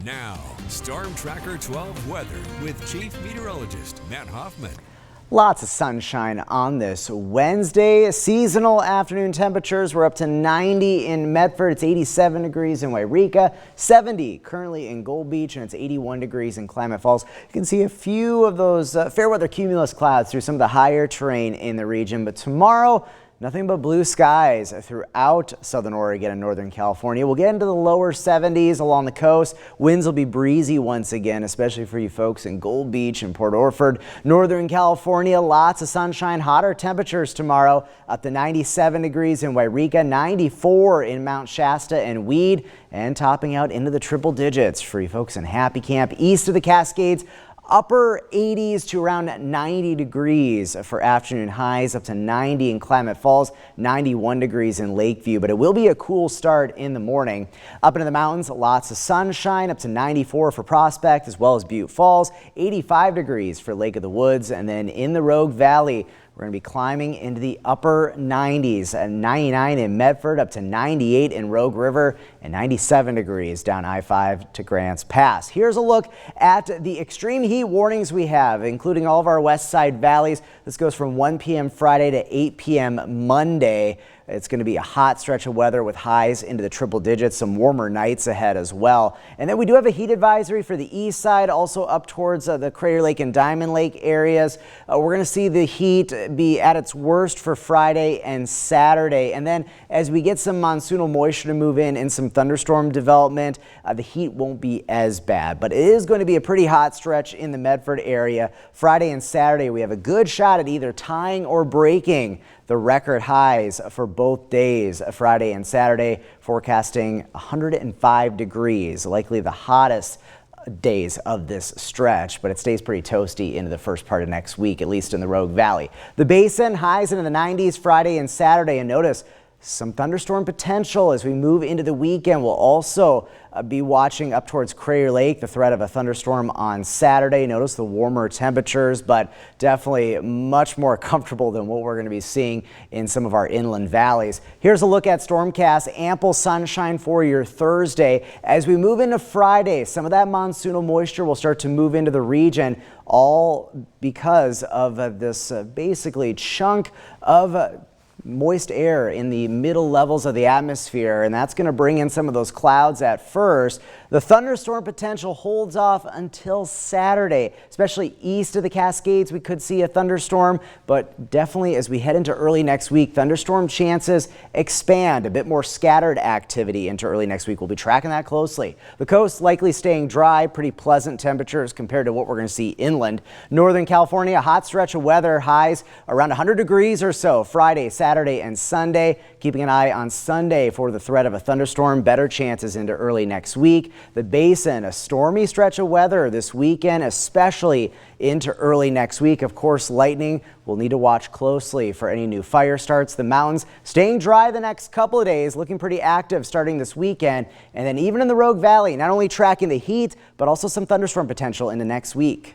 Now, Storm Tracker 12 weather with Chief Meteorologist Matt Hoffman. Lots of sunshine on this Wednesday. Seasonal afternoon temperatures were up to 90 in Medford. It's 87 degrees in Wairika, 70 currently in Gold Beach, and it's 81 degrees in Klamath Falls. You can see a few of those fair weather cumulus clouds through some of the higher terrain in the region. But tomorrow, nothing but blue skies throughout southern Oregon and northern California. We'll get into the lower 70s along the coast. Winds will be breezy once again, especially for you folks in Gold Beach and Port Orford. Northern California, lots of sunshine, hotter temperatures tomorrow, up to 97 degrees in Wairika, 94 in Mount Shasta and Weed, and topping out into the triple digits for you folks in Happy Camp. East of the Cascades, upper 80s to around 90 degrees for afternoon highs, up to 90 in Klamath Falls, 91 degrees in Lakeview, but it will be a cool start in the morning. Up into the mountains, lots of sunshine, up to 94 for Prospect as well as Butte Falls, 85 degrees for Lake of the Woods, and then in the Rogue Valley, we're going to be climbing into the upper 90s, 99 in Medford, up to 98 in Rogue River, and 97 degrees down I-5 to Grants Pass. Here's a look at the extreme heat warnings we have, including all of our west side valleys. This goes from 1 p.m. Friday to 8 p.m. Monday. It's going to be a hot stretch of weather with highs into the triple digits, some warmer nights ahead as well. And then we do have a heat advisory for the east side, also up towards the Crater Lake and Diamond Lake areas. We're going to see the heat be at its worst for Friday and Saturday. And then as we get some monsoonal moisture to move in and some thunderstorm development, the heat won't be as bad. But it is going to be a pretty hot stretch in the Medford area. Friday and Saturday, we have a good shot at either tying or breaking the record highs for both days, Friday and Saturday, forecasting 105 degrees, likely the hottest days of this stretch, but it stays pretty toasty into the first part of next week, at least in the Rogue Valley. The Basin, highs into the 90s Friday and Saturday, and notice some thunderstorm potential as we move into the weekend. We'll also be watching up towards Crater Lake, the threat of a thunderstorm on Saturday. Notice the warmer temperatures, but definitely much more comfortable than what we're going to be seeing in some of our inland valleys. Here's a look at Stormcast. Ample sunshine for your Thursday. As we move into Friday, some of that monsoonal moisture will start to move into the region, all because of this basically chunk of moist air in the middle levels of the atmosphere, and that's going to bring in some of those clouds at first. The thunderstorm potential holds off until Saturday, especially east of the Cascades. We could see a thunderstorm, but definitely as we head into early next week, thunderstorm chances expand, a bit more scattered activity into early next week. We'll be tracking that closely. The coast likely staying dry, pretty pleasant temperatures compared to what we're going to see inland. Northern California, a hot stretch of weather, highs around 100 degrees or so Friday, Saturday, and Sunday. Keeping an eye on Sunday for the threat of a thunderstorm, better chances into early next week. The Basin, a stormy stretch of weather this weekend, especially into early next week. Of course, lightning, we'll need to watch closely for any new fire starts. The mountains staying dry the next couple of days, looking pretty active starting this weekend. And then even in the Rogue Valley, not only tracking the heat, but also some thunderstorm potential into next week.